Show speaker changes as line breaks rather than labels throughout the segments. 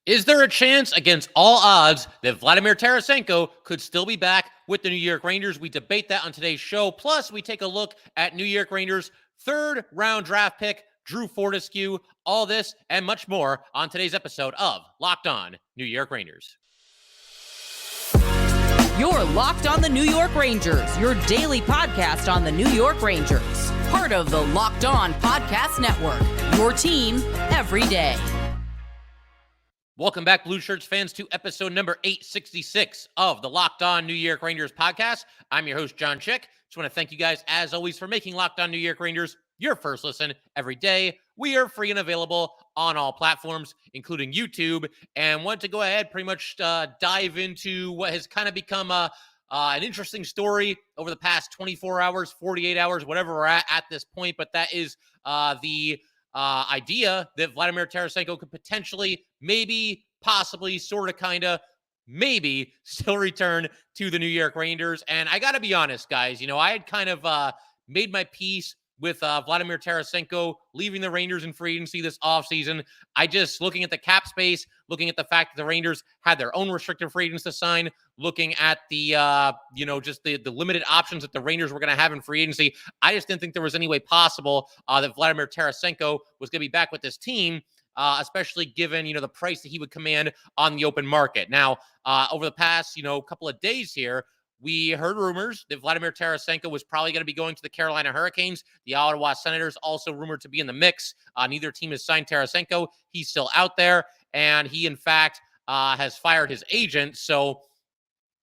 Is there a chance against all odds that Vladimir Tarasenko could still be back with the New York Rangers? We debate that on today's show. Plus, we take a look at New York Rangers' third round draft pick, Drew Fortescue. All this and much more on today's episode of Locked On New York Rangers.
You're Locked On the New York Rangers, your daily podcast on the New York Rangers. Part of the Locked On Podcast Network, your team every day.
Welcome back, Blue Shirts fans, to episode number 866 of the Locked On New York Rangers podcast. I'm your host, John Chick. Just want to thank you guys, as always, for making Locked On New York Rangers your first listen every day. We are free and available on all platforms, including YouTube, and want to go ahead pretty much dive into what has kind of become an interesting story over the past 24 hours, 48 hours, whatever we're at this point, but that is the idea that Vladimir Tarasenko could potentially, maybe, possibly, sort of, kind of, maybe still return to the New York Rangers. And I got to be honest, guys, I had kind of made my peace with Vladimir Tarasenko leaving the Rangers in free agency this offseason. I just, looking at the cap space, looking at the fact that the Rangers had their own restricted free agents to sign, looking at the, just the limited options that the Rangers were going to have in free agency, I just didn't think there was any way possible that Vladimir Tarasenko was going to be back with this team, especially given, the price that he would command on the open market. Now, over the past, couple of days here, we heard rumors that Vladimir Tarasenko was probably going to be going to the Carolina Hurricanes. The Ottawa Senators also rumored to be in the mix. Neither team has signed Tarasenko. He's still out there, and he, in fact, has fired his agent. So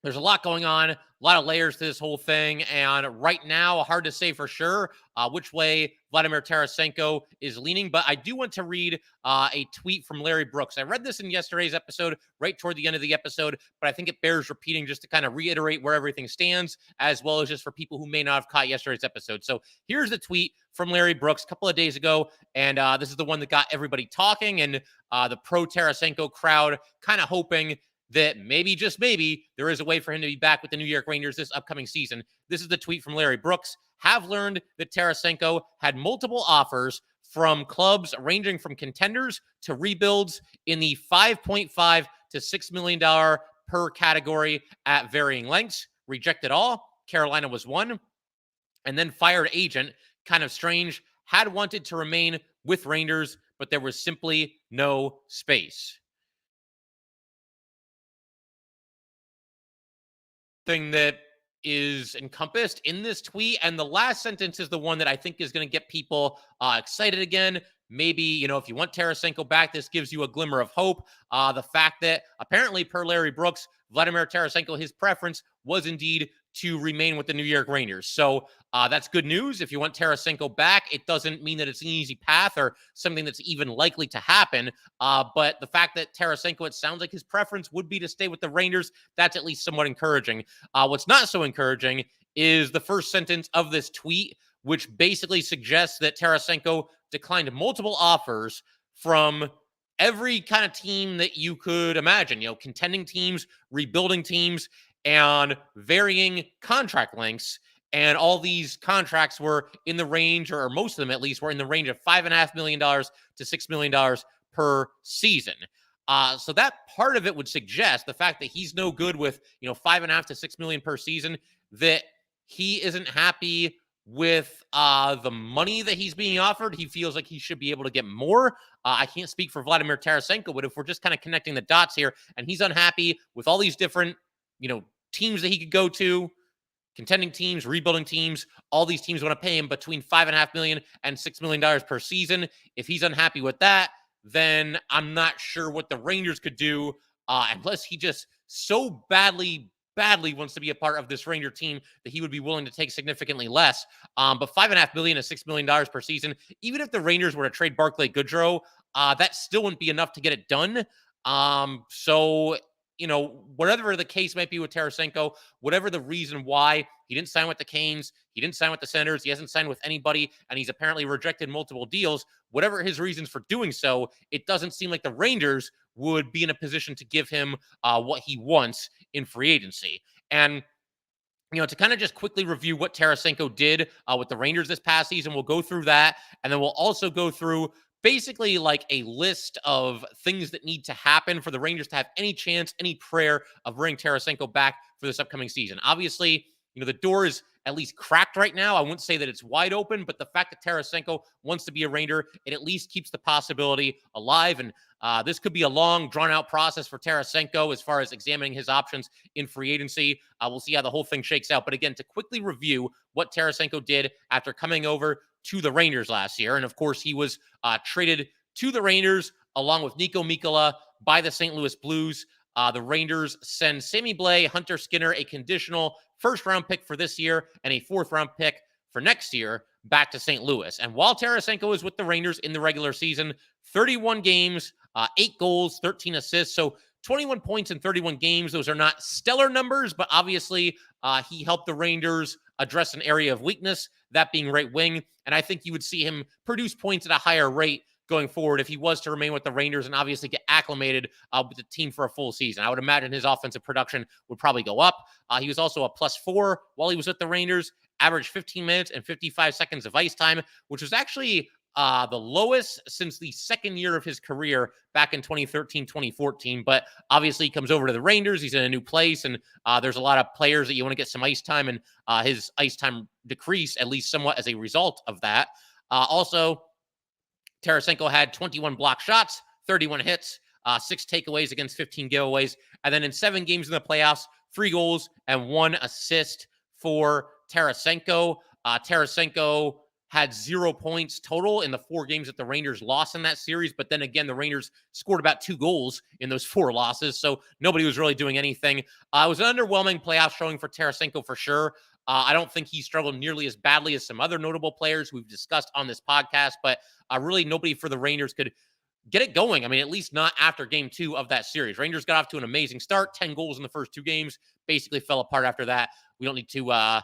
there's a lot going on, a lot of layers to this whole thing, and right now, hard to say for sure which way Vladimir Tarasenko is leaning, but I do want to read a tweet from Larry Brooks. I read this in yesterday's episode, right toward the end of the episode, but I think it bears repeating just to kind of reiterate where everything stands, as well as just for people who may not have caught yesterday's episode. So here's the tweet from Larry Brooks a couple of days ago, and this is the one that got everybody talking, and the pro-Tarasenko crowd kind of hoping that maybe, just maybe, there is a way for him to be back with the New York Rangers this upcoming season. This is the tweet from Larry Brooks. Have learned that Tarasenko had multiple offers from clubs ranging from contenders to rebuilds in the $5.5 to $6 million per category at varying lengths. Rejected all. Carolina was one. And then fired agent, kind of strange, had wanted to remain with Rangers, but there was simply no space. Thing that is encompassed in this tweet, and the last sentence is the one that I think is going to get people excited again. Maybe, if you want Tarasenko back, this gives you a glimmer of hope. The fact that apparently, per Larry Brooks, Vladimir Tarasenko, his preference was indeed to remain with the New York Rangers. So that's good news. If you want Tarasenko back, it doesn't mean that it's an easy path or something that's even likely to happen. But the fact that Tarasenko, it sounds like his preference would be to stay with the Rangers, that's at least somewhat encouraging. What's not so encouraging is the first sentence of this tweet, which basically suggests that Tarasenko declined multiple offers from every kind of team that you could imagine, contending teams, rebuilding teams, and varying contract lengths. And all these contracts were in the range, or most of them at least, were in the range of $5.5 million to $6 million per season. So that part of it would suggest the fact that he's no good with, $5.5 to $6 million per season, that he isn't happy with the money that he's being offered. He feels like he should be able to get more. I can't speak for Vladimir Tarasenko, but if we're just kind of connecting the dots here, and he's unhappy with all these different, teams that he could go to, contending teams, rebuilding teams, all these teams want to pay him between $5.5 million and $6 million per season. If he's unhappy with that, then I'm not sure what the Rangers could do, unless he just so badly wants to be a part of this Ranger team that he would be willing to take significantly less. But $5.5 million to $6 million per season, even if the Rangers were to trade Barclay Goodrow, that still wouldn't be enough to get it done. So whatever the case might be with Tarasenko, whatever the reason why he didn't sign with the Canes, he didn't sign with the Senators, he hasn't signed with anybody, and he's apparently rejected multiple deals, whatever his reasons for doing so, it doesn't seem like the Rangers would be in a position to give him what he wants in free agency. And to kind of just quickly review what Tarasenko did with the Rangers this past season, we'll go through that, and then we'll also go through basically like a list of things that need to happen for the Rangers to have any chance, any prayer of bringing Tarasenko back for this upcoming season. Obviously, the door is at least cracked right now. I wouldn't say that it's wide open, but the fact that Tarasenko wants to be a Ranger, it at least keeps the possibility alive. And this could be a long, drawn-out process for Tarasenko as far as examining his options in free agency. We'll see how the whole thing shakes out. But again, to quickly review what Tarasenko did after coming over to the Rangers last year. And of course, he was traded to the Rangers along with Nico Mikkola by the St. Louis Blues. The Rangers send Sammy Blais, Hunter Skinner, a conditional first-round pick for this year and a fourth-round pick for next year back to St. Louis. And while Tarasenko is with the Rangers in the regular season, 31 games, 8 goals, 13 assists. So 21 points in 31 games. Those are not stellar numbers, but obviously he helped the Rangers address an area of weakness, that being right wing. And I think you would see him produce points at a higher rate going forward if he was to remain with the Rangers and obviously get acclimated with the team for a full season. I would imagine his offensive production would probably go up. He was also a +4 while he was with the Rangers, averaged 15 minutes and 55 seconds of ice time, which was actually the lowest since the second year of his career back in 2013, 2014. But obviously he comes over to the Rangers. He's in a new place, and there's a lot of players that you want to get some ice time, and his ice time decreased at least somewhat as a result of that. Also, Tarasenko had 21 block shots, 31 hits, 6 takeaways against 15 giveaways. And then in 7 games in the playoffs, 3 goals and 1 assist for Tarasenko. Tarasenko had 0 points total in the 4 games that the Rangers lost in that series. But then again, the Rangers scored about 2 goals in those 4 losses. So nobody was really doing anything. It was an underwhelming playoff showing for Tarasenko for sure. I don't think he struggled nearly as badly as some other notable players we've discussed on this podcast, but really nobody for the Rangers could get it going. I mean, at least not after game 2 of that series. Rangers got off to an amazing start, 10 goals in the first 2 games, basically fell apart after that. We don't need to,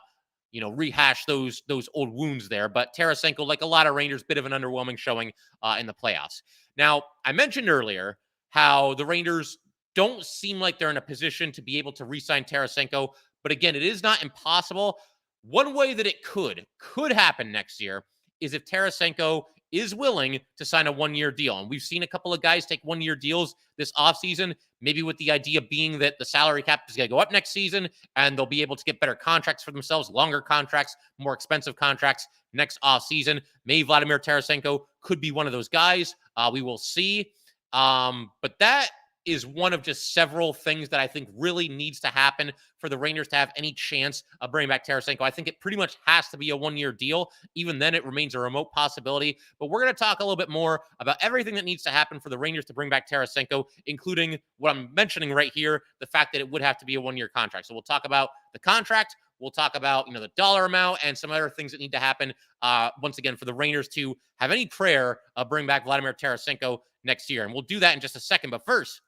rehash those old wounds there. But Tarasenko, like a lot of Rangers, bit of an underwhelming showing in the playoffs. Now, I mentioned earlier how the Rangers don't seem like they're in a position to be able to re-sign Tarasenko. But again, it is not impossible. One way that it could happen next year is if Tarasenko is willing to sign a 1-year deal. And we've seen a couple of guys take 1-year deals this offseason, maybe with the idea being that the salary cap is going to go up next season and they'll be able to get better contracts for themselves, longer contracts, more expensive contracts next offseason. Maybe Vladimir Tarasenko could be one of those guys. We will see. But that is one of just several things that I think really needs to happen for the Rangers to have any chance of bringing back Tarasenko. I think it pretty much has to be a 1-year deal. Even then, it remains a remote possibility. But we're going to talk a little bit more about everything that needs to happen for the Rangers to bring back Tarasenko, including what I'm mentioning right here, the fact that it would have to be a 1-year contract. So we'll talk about the contract. We'll talk about, the dollar amount and some other things that need to happen, once again, for the Rangers to have any prayer of bring back Vladimir Tarasenko next year. And we'll do that in just a second. But first,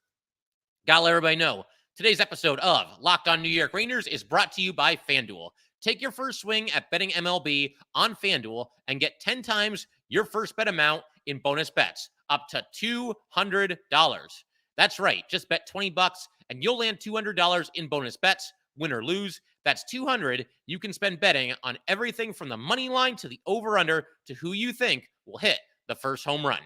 gotta let everybody know, today's episode of Locked On New York Rangers is brought to you by FanDuel. Take your first swing at betting MLB on FanDuel and get 10 times your first bet amount in bonus bets, up to $200. That's right, just bet $20 and you'll land $200 in bonus bets, win or lose. That's $200 you can spend betting on everything from the money line to the over-under to who you think will hit the first home run.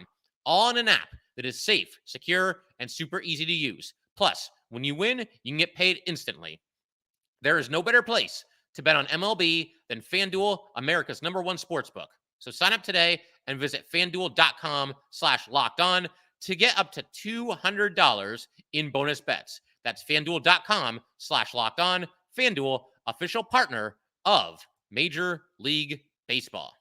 All in an app that is safe, secure, and super easy to use. Plus, when you win, you can get paid instantly. There is no better place to bet on MLB than FanDuel, America's #1 sportsbook. So sign up today and visit FanDuel.com/lockedon to get up to $200 in bonus bets. That's FanDuel.com/lockedon. FanDuel, official partner of Major League Baseball.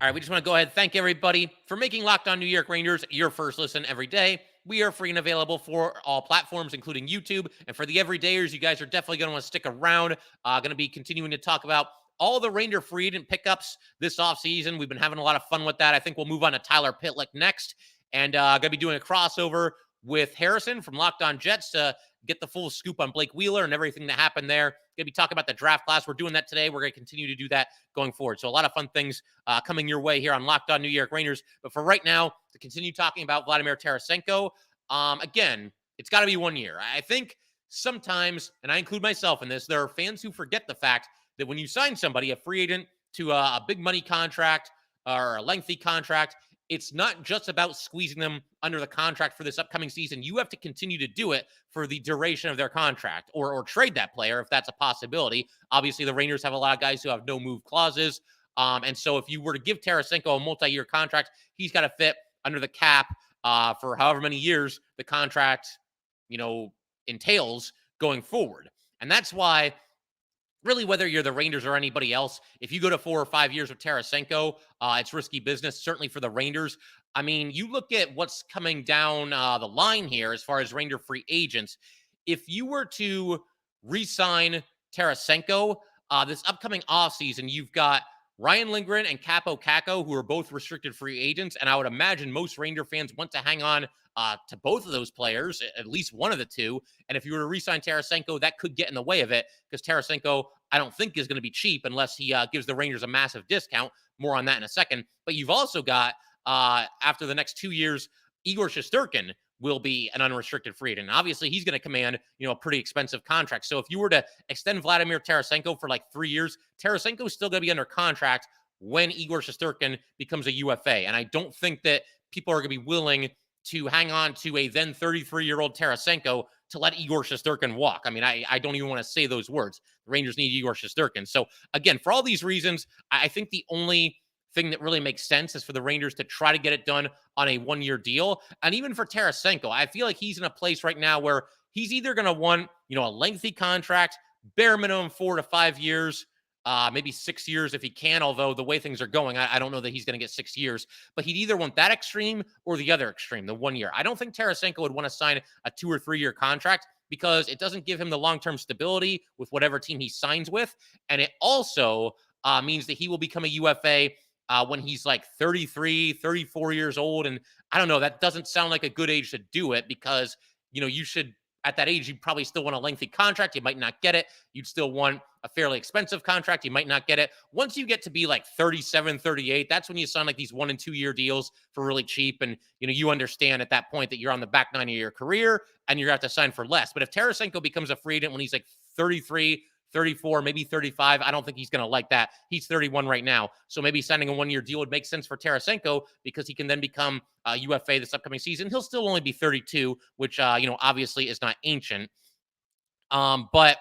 All right, we just want to go ahead and thank everybody for making Locked On New York Rangers your first listen every day. We are free and available for all platforms, including YouTube. And for the everydayers, you guys are definitely going to want to stick around. Going to be continuing to talk about all the Ranger free agent pickups this offseason. We've been having a lot of fun with that. I think we'll move on to Tyler Pitlick next. And going to be doing a crossover with Harrison from Locked On Jets to get the full scoop on Blake Wheeler and everything that happened there. Going to be talking about the draft class. We're doing that today. We're going to continue to do that going forward. So a lot of fun things coming your way here on Locked On New York Rangers. But for right now, to continue talking about Vladimir Tarasenko, again, it's got to be 1 year. I think sometimes, and I include myself in this, there are fans who forget the fact that when you sign somebody, a free agent, to a big money contract or a lengthy contract, it's not just about squeezing them under the contract for this upcoming season. You have to continue to do it for the duration of their contract, or trade that player if that's a possibility. Obviously, the Rangers have a lot of guys who have no move clauses. And so if you were to give Tarasenko a multi-year contract, he's got to fit under the cap for however many years the contract, entails going forward. And that's why, really, whether you're the Rangers or anybody else, if you go to 4 or 5 years with Tarasenko, it's risky business, certainly for the Rangers. I mean, you look at what's coming down the line here as far as Ranger free agents. If you were to re-sign Tarasenko this upcoming offseason, you've got Ryan Lindgren and Capo Caco, who are both restricted free agents. And I would imagine most Ranger fans want to hang on to both of those players, at least one of the two. And if you were to re-sign Tarasenko, that could get in the way of it, because Tarasenko, I don't think, is going to be cheap unless he gives the Rangers a massive discount. More on that in a second. But you've also got, after the next 2 years, Igor Shesterkin will be an unrestricted free agent. And obviously, he's going to command, a pretty expensive contract. So if you were to extend Vladimir Tarasenko for like 3 years, Tarasenko is still going to be under contract when Igor Shesterkin becomes a UFA. And I don't think that people are going to be willing to hang on to a then 33-year-old Tarasenko to let Igor Shesterkin walk. I mean, I don't even want to say those words. The Rangers need Igor Shesterkin. So again, for all these reasons, I think the only thing that really makes sense is for the Rangers to try to get it done on a one-year deal. And even for Tarasenko, I feel like he's in a place right now where he's either going to want, a lengthy contract, bare minimum 4 to 5 years, maybe 6 years if he can, although the way things are going, I don't know that he's going to get 6 years, but he'd either want that extreme or the other extreme, the 1 year. I don't think Tarasenko would want to sign a 2 or 3 year contract, because it doesn't give him the long-term stability with whatever team he signs with. And it also means that he will become a UFA when he's like 33, 34 years old. And I don't know, that doesn't sound like a good age to do it, because, you should, at that age, you probably still want a lengthy contract. You might not get it. You'd still want a fairly expensive contract. You might not get it. Once you get to be like 37, 38, that's when you sign like these 1 and 2 year deals for really cheap. And, you understand at that point that you're on the back nine of your career and you're going to have to sign for less. But if Tarasenko becomes a free agent when he's like 33, 34, maybe 35, I don't think he's going to like that. He's 31 right now. So maybe signing a 1 year deal would make sense for Tarasenko, because he can then become a UFA this upcoming season. He'll still only be 32, which, obviously is not ancient. But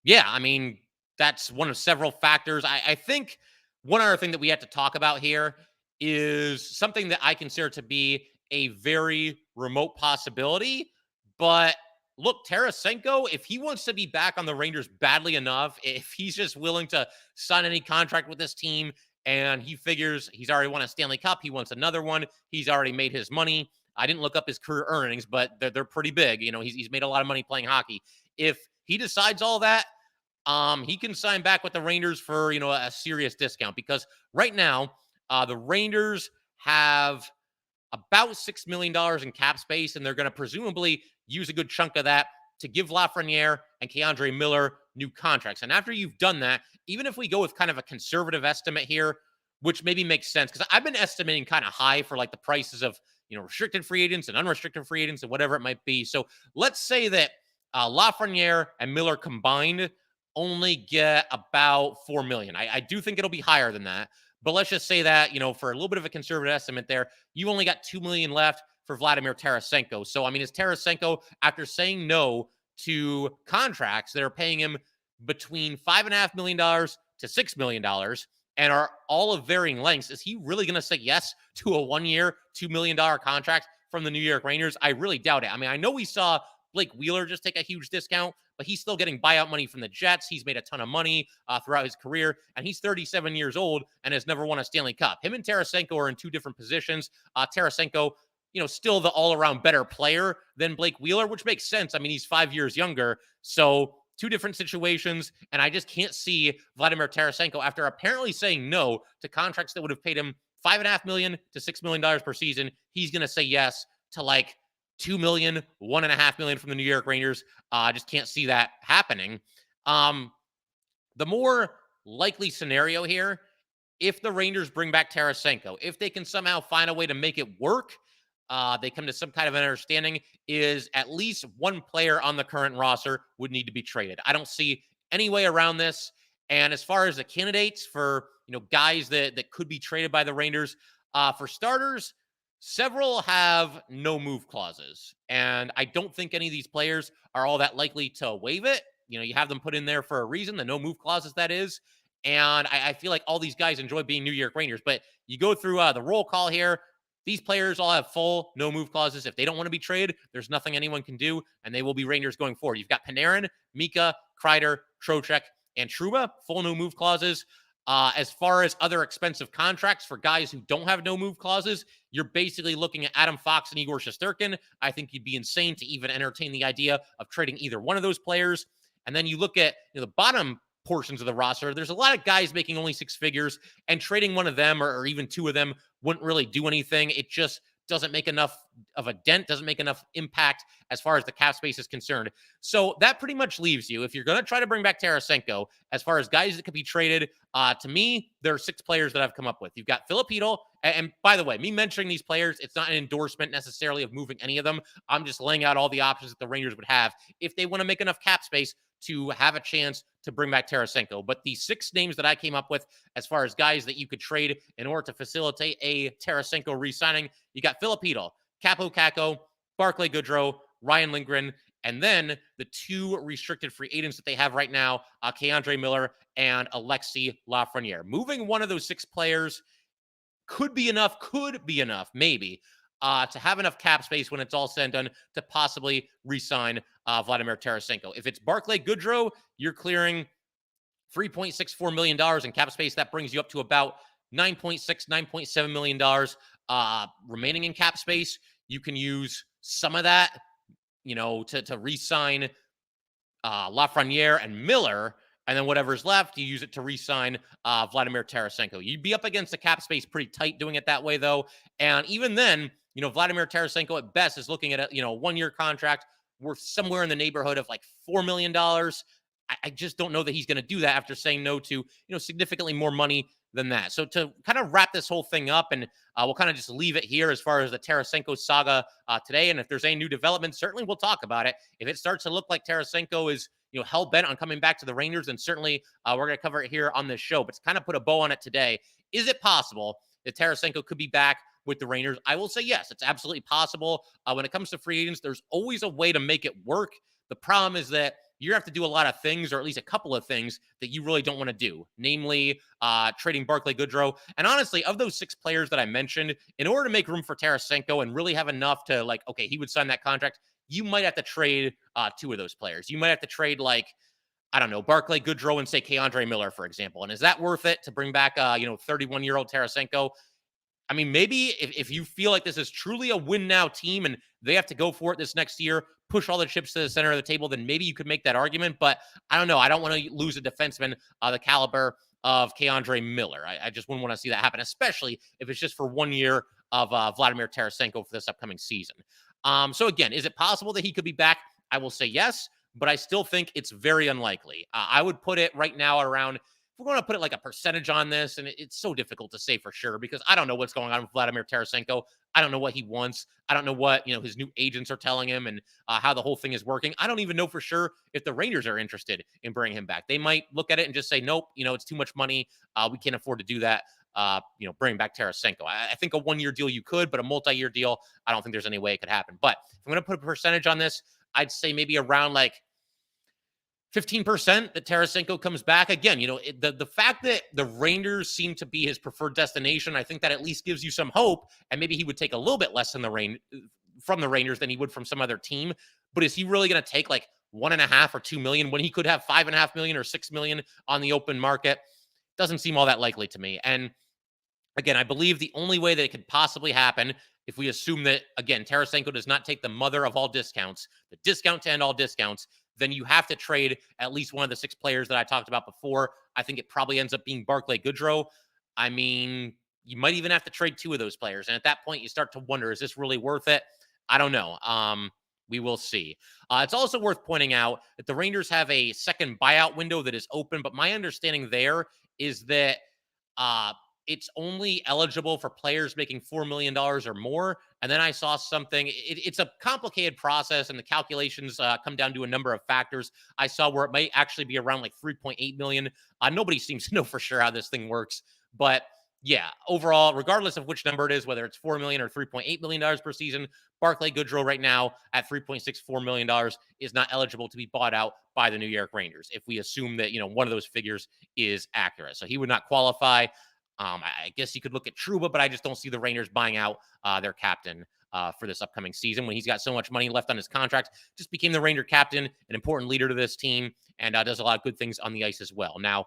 yeah, I mean, that's one of several factors. I think one other thing that we have to talk about here is something that I consider to be a very remote possibility, but look, Tarasenko, if he wants to be back on the Rangers badly enough, if he's just willing to sign any contract with this team, and he figures he's already won a Stanley Cup, he wants another one, he's already made his money. I didn't look up his career earnings, but they're pretty big. He's made a lot of money playing hockey. If he decides all that, he can sign back with the Rangers for, a serious discount, because right now, the Rangers have about $6 million in cap space, and they're going to presumably use a good chunk of that to give Lafreniere and Keandre Miller new contracts. And after you've done that, even if we go with kind of a conservative estimate here, which maybe makes sense, because I've been estimating kind of high for like the prices of, restricted free agents and unrestricted free agents and whatever it might be. So let's say that Lafreniere and Miller combined only get about $4 million. I do think it'll be higher than that, but let's just say that, for a little bit of a conservative estimate there, you only got $2 million left for Vladimir Tarasenko. So, I mean, is Tarasenko, after saying no to contracts that are paying him between $5.5 million to $6 million and are all of varying lengths, is he really going to say yes to a 1 year, $2 million contract from the New York Rangers? I really doubt it. I mean, I know we saw Blake Wheeler just take a huge discount, but he's still getting buyout money from the Jets. He's made a ton of money throughout his career, and he's 37 years old and has never won a Stanley Cup. Him and Tarasenko are in two different positions. Tarasenko, still the all-around better player than Blake Wheeler, which makes sense. I mean, he's 5 years younger. So two different situations, and I just can't see Vladimir Tarasenko, after apparently saying no to contracts that would have paid him $5.5 million to $6 million per season, he's going to say yes to like $2 million, $1.5 million from the New York Rangers. I just can't see that happening. The more likely scenario here, if the Rangers bring back Tarasenko, if they can somehow find a way to make it work, they come to some kind of an understanding, is at least one player on the current roster would need to be traded. I don't see any way around this. And as far as the candidates for, guys that could be traded by the Rangers, for starters, several have no move clauses. And I don't think any of these players are all that likely to waive it. You have them put in there for a reason, the no move clauses, that is. And I feel like all these guys enjoy being New York Rangers. But you go through the roll call here. These players all have full no move clauses. If they don't want to be traded, there's nothing anyone can do, and they will be Rangers going forward. You've got Panarin, Mika, Kreider, Trocheck, and Trouba, full no move clauses. As far as other expensive contracts for guys who don't have no move clauses, you're basically looking at Adam Fox and Igor Shesterkin. I think you'd be insane to even entertain the idea of trading either one of those players. And then you look at the bottom portions of the roster. There's a lot of guys making only six figures, and trading one of them or even two of them wouldn't really do anything. It just doesn't make enough of a dent, doesn't make enough impact as far as the cap space is concerned. So that pretty much leaves you, if you're going to try to bring back Tarasenko, as far as guys that could be traded, to me, there are six players that I've come up with. You've got Filipino, and by the way, me mentioning these players, it's not an endorsement necessarily of moving any of them. I'm just laying out all the options that the Rangers would have if they want to make enough cap space to have a chance to bring back Tarasenko. But the six names that I came up with as far as guys that you could trade in order to facilitate a Tarasenko re-signing, you got Filipino, Capo Caco, Barclay Goodrow, Ryan Lindgren, and then the two restricted free agents that they have right now, K'Andre Miller and Alexis Lafreniere. Moving one of those six players could be enough, maybe, to have enough cap space when it's all said and done to possibly re-sign Vladimir Tarasenko. If it's Barclay Goodrow, you're clearing $3.64 million in cap space. That brings you up to about $9.6, $9.7 million remaining in cap space. You can use some of that, to re-sign Lafreniere and Miller, and then whatever's left, you use it to re-sign Vladimir Tarasenko. You'd be up against the cap space pretty tight doing it that way, though. And even then, Vladimir Tarasenko at best is looking at a 1-year contract worth somewhere in the neighborhood of like $4 million. I just don't know that he's going to do that after saying no to, significantly more money than that. So to kind of wrap this whole thing up, and we'll kind of just leave it here as far as the Tarasenko saga today. And if there's any new developments, certainly we'll talk about it. If it starts to look like Tarasenko is, hell-bent on coming back to the Rangers, then certainly we're going to cover it here on this show. But to kind of put a bow on it today, is it possible that Tarasenko could be back with the Rangers? I will say yes, it's absolutely possible. When it comes to free agents, there's always a way to make it work. The problem is that you have to do a lot of things, or at least a couple of things that you really don't want to do, namely trading Barclay Goodrow. And honestly, of those six players that I mentioned, in order to make room for Tarasenko and really have enough to okay, he would sign that contract, you might have to trade two of those players. You might have to trade I don't know, Barclay Goodrow and say K'Andre Miller, for example. And is that worth it to bring back 31-year-old Tarasenko? I mean, maybe if you feel like this is truly a win now team and they have to go for it this next year, push all the chips to the center of the table, then maybe you could make that argument. But I don't know. I don't want to lose a defenseman the caliber of K'Andre Miller. I just wouldn't want to see that happen, especially if it's just for 1 year of Vladimir Tarasenko for this upcoming season. So again, is it possible that he could be back? I will say yes, but I still think it's very unlikely. I would put it right now around, if we're going to put it like a percentage on this, and it's so difficult to say for sure because I don't know what's going on with Vladimir Tarasenko. I don't know what he wants. I don't know what his new agents are telling him and how the whole thing is working. I don't even know for sure if the Rangers are interested in bringing him back. They might look at it and just say, nope, it's too much money. We can't afford to do that. Bring back Tarasenko. I think a 1-year deal you could, but a multi-year deal, I don't think there's any way it could happen. But if I'm going to put a percentage on this, I'd say maybe around 15% that Tarasenko comes back. Again, the fact that the Rangers seem to be his preferred destination, I think that at least gives you some hope, and maybe he would take a little bit less from the Rangers than he would from some other team. But is he really going to take 1.5 or 2 million when he could have 5.5 million or 6 million on the open market? Doesn't seem all that likely to me. And again, I believe the only way that it could possibly happen, if we assume that, again, Tarasenko does not take the mother of all discounts, the discount to end all discounts, then you have to trade at least one of the six players that I talked about before. I think it probably ends up being Barclay Goodrow. I mean, you might even have to trade two of those players. And at that point, you start to wonder, is this really worth it? I don't know. We will see. It's also worth pointing out that the Rangers have a second buyout window that is open, but my understanding there is that it's only eligible for players making $4 million or more. And then I saw something, it's a complicated process, and the calculations come down to a number of factors. I saw where it might actually be around like 3.8 million. Nobody seems to know for sure how this thing works, but yeah, overall, regardless of which number it is, whether it's 4 million or $3.8 million per season, Barclay Goodrow right now at $3.64 million is not eligible to be bought out by the New York Rangers, if we assume that, one of those figures is accurate. So he would not qualify. I guess you could look at Trouba, but I just don't see the Rangers buying out their captain for this upcoming season when he's got so much money left on his contract. Just became the Ranger captain, an important leader to this team, and does a lot of good things on the ice as well. Now,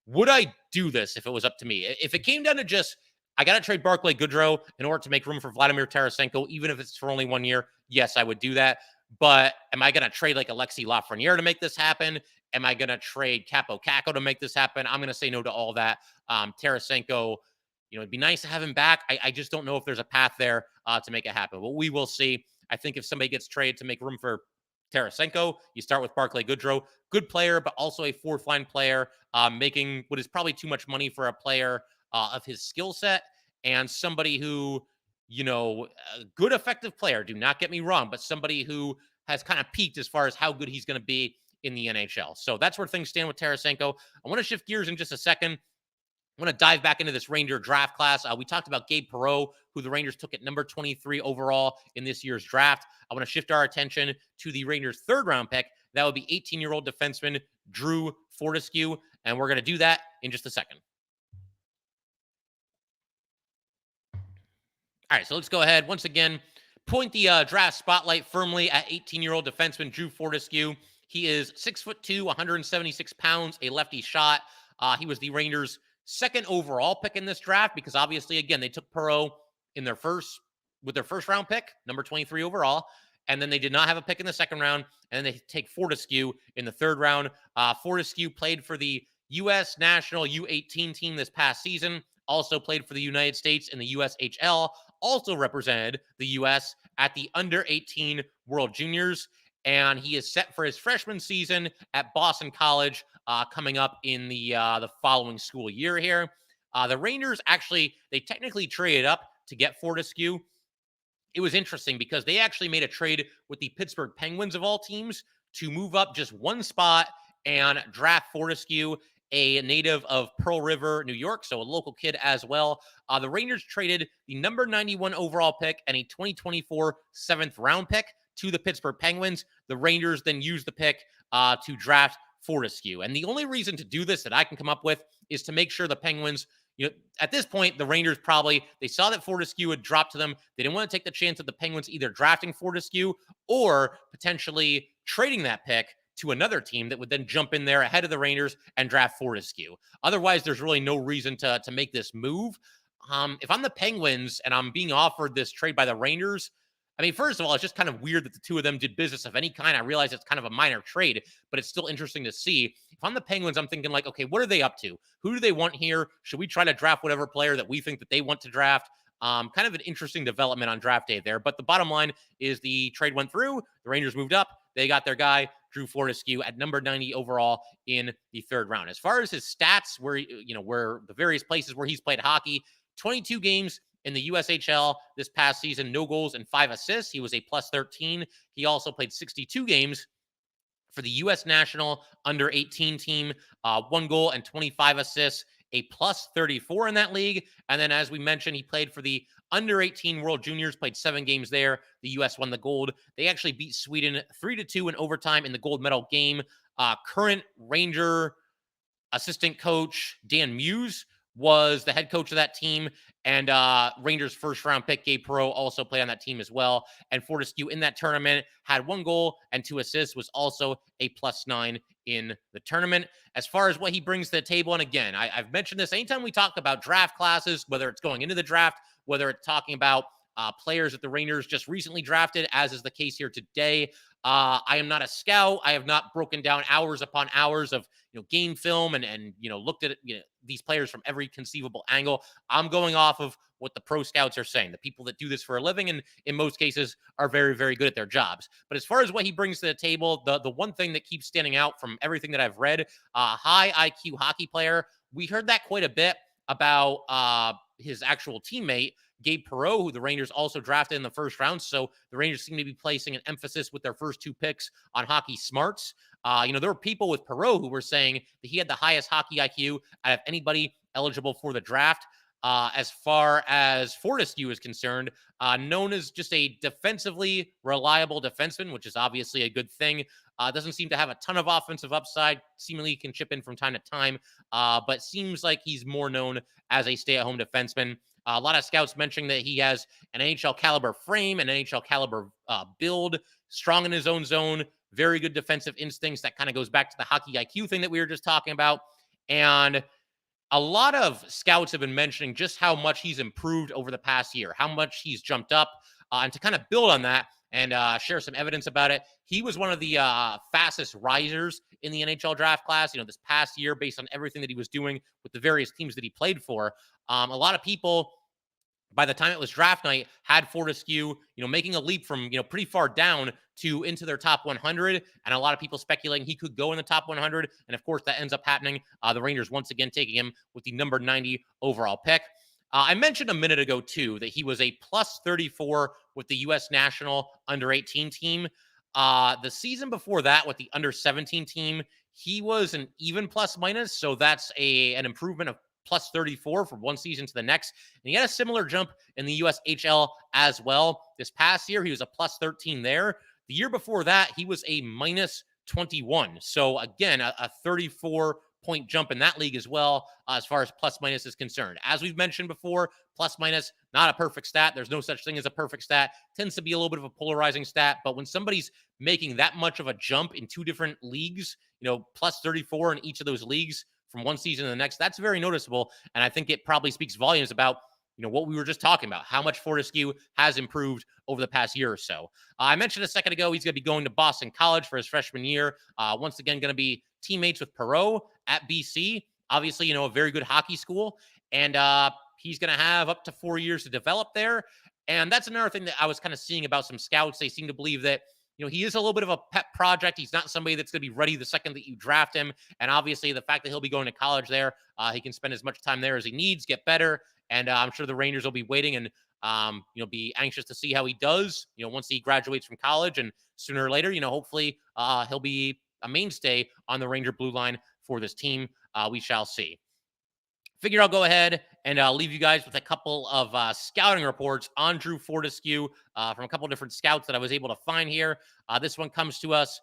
would I do this if it was up to me? If it came down to just, I got to trade Barclay Goodrow in order to make room for Vladimir Tarasenko, even if it's for only 1 year, yes, I would do that. But am I going to trade like Alexis Lafreniere to make this happen? Am I going to trade Capo Caco to make this happen? I'm going to say no to all that. Tarasenko, it'd be nice to have him back. I just don't know if there's a path there to make it happen. But we will see. I think if somebody gets traded to make room for Tarasenko, you start with Barclay Goodrow, good player, but also a fourth line player, making what is probably too much money for a player of his skill set, and somebody who, a good effective player, do not get me wrong, but somebody who has kind of peaked as far as how good he's going to be in the NHL. So that's where things stand with Tarasenko. I want to shift gears in just a second. I want to dive back into this Ranger draft class. We talked about Gabe Perreault, who the Rangers took at number 23 overall in this year's draft. I want to shift our attention to the Rangers' third-round pick. That would be 18-year-old defenseman Drew Fortescue, and we're going to do that in just a second. All right, so let's go ahead. Once again, point the draft spotlight firmly at 18-year-old defenseman Drew Fortescue. He is 6'2", 176 pounds, a lefty shot. He was the Rangers' second overall pick in this draft because obviously, again, they took Perreault with their first round pick, number 23 overall, and then they did not have a pick in the second round, and then they take Fortescue in the third round. Fortescue played for the U.S. National U18 team this past season, also played for the United States in the USHL, also represented the U.S. at the Under-18 World Juniors, and he is set for his freshman season at Boston College coming up in the following school year here. The Rangers they technically traded up to get Fortescue. It was interesting because they actually made a trade with the Pittsburgh Penguins of all teams to move up just one spot and draft Fortescue, a native of Pearl River, New York, so a local kid as well. The Rangers traded the number 91 overall pick and a 2024 seventh round pick to the Pittsburgh Penguins. The Rangers then used the pick to draft Fortescue. And the only reason to do this that I can come up with is to make sure the Penguins, at this point, the Rangers they saw that Fortescue had dropped to them. They didn't want to take the chance of the Penguins either drafting Fortescue or potentially trading that pick to another team that would then jump in there ahead of the Rangers and draft Fortescue. Otherwise, there's really no reason to make this move. If I'm the Penguins and I'm being offered this trade by the Rangers, I mean, first of all, it's just kind of weird that the two of them did business of any kind. I realize it's kind of a minor trade, but it's still interesting to see. If I'm the Penguins, I'm thinking like, okay, what are they up to? Who do they want here? Should we try to draft whatever player that we think that they want to draft? Kind of an interesting development on draft day there. But the bottom line is the trade went through. The Rangers moved up. They got their guy, Drew Fortescue, at number 90 overall in the third round. As far as his stats, where the various places where he's played hockey, 22 games in the USHL this past season, no goals and 5 assists. He was a plus 13. He also played 62 games for the U.S. National Under-18 team, 1 goal and 25 assists, a plus 34 in that league. And then, as we mentioned, he played for the Under-18 World Juniors, played 7 games there. The U.S. won the gold. They actually beat Sweden 3-2 in overtime in the gold medal game. Current Ranger assistant coach Dan Muse was the head coach of that team, and Rangers first round pick Gabe Perreault also played on that team as well. And Fortescue in that tournament had 1 goal and 2 assists, was also a +9 in the tournament. As far as what he brings to the table, and again, I've mentioned this anytime we talk about draft classes, whether it's going into the draft, whether it's talking about players that the Rangers just recently drafted, as is the case here today. I am not a scout. I have not broken down hours upon hours of game film and looked at these players from every conceivable angle. I'm going off of what the pro scouts are saying, the people that do this for a living, and in most cases are very, very good at their jobs. But as far as what he brings to the table, the one thing that keeps standing out from everything that I've read, high IQ hockey player. We heard that quite a bit about his actual teammate, Gabe Perreault, who the Rangers also drafted in the first round. So the Rangers seem to be placing an emphasis with their first 2 picks on hockey smarts. There were people with Perreault who were saying that he had the highest hockey IQ out of anybody eligible for the draft. As far as Fortescue is concerned, known as just a defensively reliable defenseman, which is obviously a good thing. Doesn't seem to have a ton of offensive upside. Seemingly can chip in from time to time, but seems like he's more known as a stay-at-home defenseman. A lot of scouts mentioning that he has an NHL caliber frame, an NHL caliber build, strong in his own zone, very good defensive instincts. That kind of goes back to the hockey IQ thing that we were just talking about. And a lot of scouts have been mentioning just how much he's improved over the past year, how much he's jumped up. And to kind of build on that and share some evidence about it, he was one of the fastest risers in the NHL draft class, this past year, based on everything that he was doing with the various teams that he played for. A lot of people, by the time it was draft night, had Fortescue, making a leap from, pretty far down to into their top 100. And a lot of people speculating he could go in the top 100. And of course, that ends up happening. The Rangers once again taking him with the number 90 overall pick. I mentioned a minute ago, too, that he was a plus 34 with the U.S. national under 18 team. The season before that with the under 17 team, he was an even plus minus. So that's an improvement of plus 34 from one season to the next. And he had a similar jump in the USHL as well. This past year, he was a plus 13 there. The year before that, he was a minus 21. So again, a 34-point jump in that league as well, as far as plus minus is concerned. As we've mentioned before, plus minus, not a perfect stat. There's no such thing as a perfect stat. Tends to be a little bit of a polarizing stat. But when somebody's making that much of a jump in 2 different leagues, plus 34 in each of those leagues, from one season to the next, that's very noticeable. And I think it probably speaks volumes about, what we were just talking about, how much Fortescue has improved over the past year or so. I mentioned a second ago, he's going to be going to Boston College for his freshman year. Once again, going to be teammates with Perreault at BC. Obviously, a very good hockey school. And he's going to have up to 4 years to develop there. And that's another thing that I was kind of seeing about some scouts. They seem to believe that he is a little bit of a pet project. He's not somebody that's going to be ready the second that you draft him. And obviously, the fact that he'll be going to college there, he can spend as much time there as he needs, get better. And I'm sure the Rangers will be waiting and, be anxious to see how he does, once he graduates from college. And sooner or later, hopefully he'll be a mainstay on the Ranger blue line for this team. We shall see. Figure I'll go ahead and leave you guys with a couple of scouting reports on Drew Fortescue from a couple of different scouts that I was able to find here. This one comes to us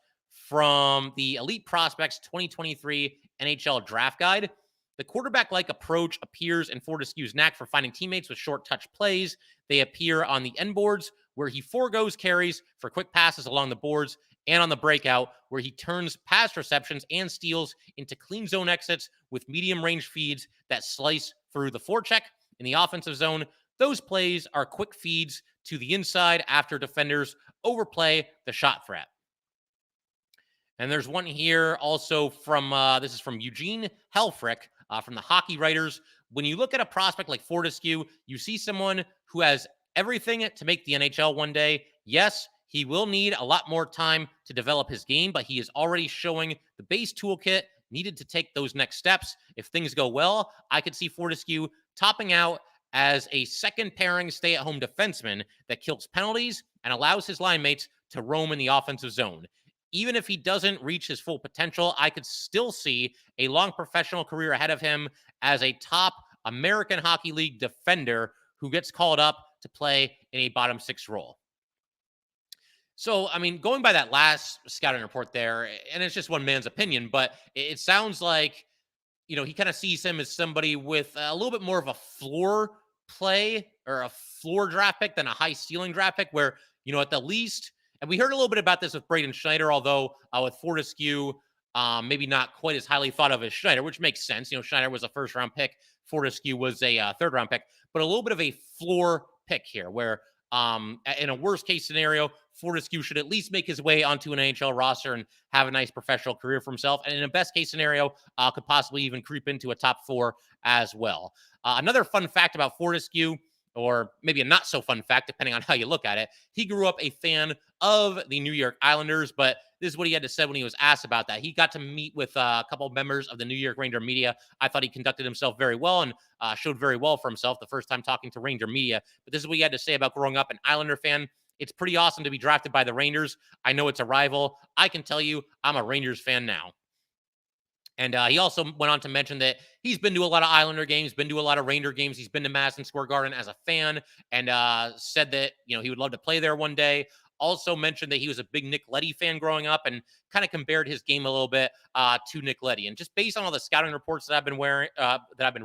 from the Elite Prospects 2023 NHL Draft Guide. The quarterback-like approach appears in Fortescue's knack for finding teammates with short touch plays. They appear on the end boards, where he forgoes carries for quick passes along the boards, and on the breakout, where he turns pass receptions and steals into clean zone exits with medium range feeds that slice through the forecheck. In the offensive zone, those plays are quick feeds to the inside after defenders overplay the shot threat. And there's one here also from, this is from Eugene Helfrich from the Hockey Writers. When you look at a prospect like Fortescue, you see someone who has everything to make the NHL one day. Yes, he will need a lot more time to develop his game, but he is already showing the base toolkit needed to take those next steps. If things go well, I could see Fortescue topping out as a second pairing stay-at-home defenseman that kills penalties and allows his line mates to roam in the offensive zone. Even if he doesn't reach his full potential, I could still see a long professional career ahead of him as a top American Hockey League defender who gets called up to play in a bottom 6 role. So, going by that last scouting report there, and it's just one man's opinion, but it sounds like, he kind of sees him as somebody with a little bit more of a floor play or a floor draft pick than a high ceiling draft pick where, at the least, and we heard a little bit about this with Braden Schneider, although with Fortescue, maybe not quite as highly thought of as Schneider, which makes sense. Schneider was a first-round pick. Fortescue was a third-round pick, but a little bit of a floor pick here where in a worst-case scenario, Fortescue should at least make his way onto an NHL roster and have a nice professional career for himself. And in a best-case scenario, could possibly even creep into a top 4 as well. Another fun fact about Fortescue, or maybe a not so fun fact, depending on how you look at it, he grew up a fan of the New York Islanders, but this is what he had to say when he was asked about that. He got to meet with a couple of members of the New York Ranger media. I thought he conducted himself very well and showed very well for himself the first time talking to Ranger media. But this is what he had to say about growing up an Islander fan. It's pretty awesome to be drafted by the Rangers. I know it's a rival. I can tell you I'm a Rangers fan now. And he also went on to mention that he's been to a lot of Islander games, been to a lot of Ranger games. He's been to Madison Square Garden as a fan, and said that, he would love to play there one day. Also mentioned that he was a big Nick Leddy fan growing up, and kind of compared his game a little bit to Nick Leddy. And just based on all the scouting reports that I've been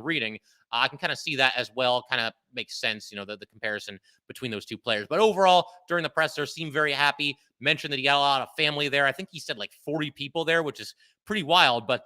reading, I can kind of see that as well. Kind of makes sense, the comparison between those two players. But overall, during the presser, seemed very happy. Mentioned that he got a lot of family there. I think he said like 40 people there, which is pretty wild. But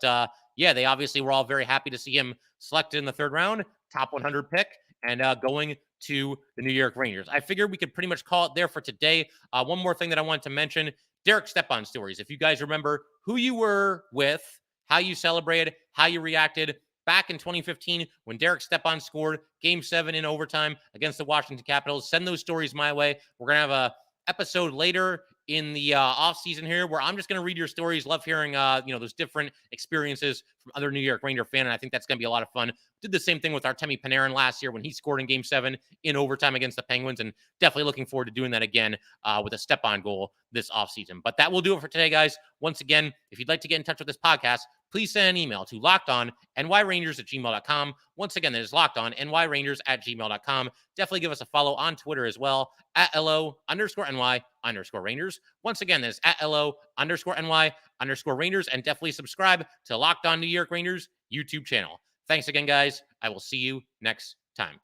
yeah, they obviously were all very happy to see him selected in the third round, top 100 pick, and going to the New York Rangers. I figured we could pretty much call it there for today. One more thing that I wanted to mention, Derek Stepan stories. If you guys remember who you were with, how you celebrated, how you reacted back in 2015 when Derek Stepan scored Game 7 in overtime against the Washington Capitals, send those stories my way. We're going to have a episode later in the off season here where I'm just going to read your stories. Love hearing, those different experiences from other New York Ranger fans. And I think that's going to be a lot of fun. Did the same thing with Artemi Panarin last year when he scored in Game 7 in overtime against the Penguins, and definitely looking forward to doing that again with a step-on goal this offseason. But that will do it for today, guys. Once again, if you'd like to get in touch with this podcast, please send an email to lockedonnyrangers@gmail.com. Once again, that is lockedonnyrangers@gmail.com. Definitely give us a follow on Twitter as well, @LO_NY_Rangers. Once again, that is @LO_NY_Rangers. And definitely subscribe to Locked On New York Rangers YouTube channel. Thanks again, guys. I will see you next time.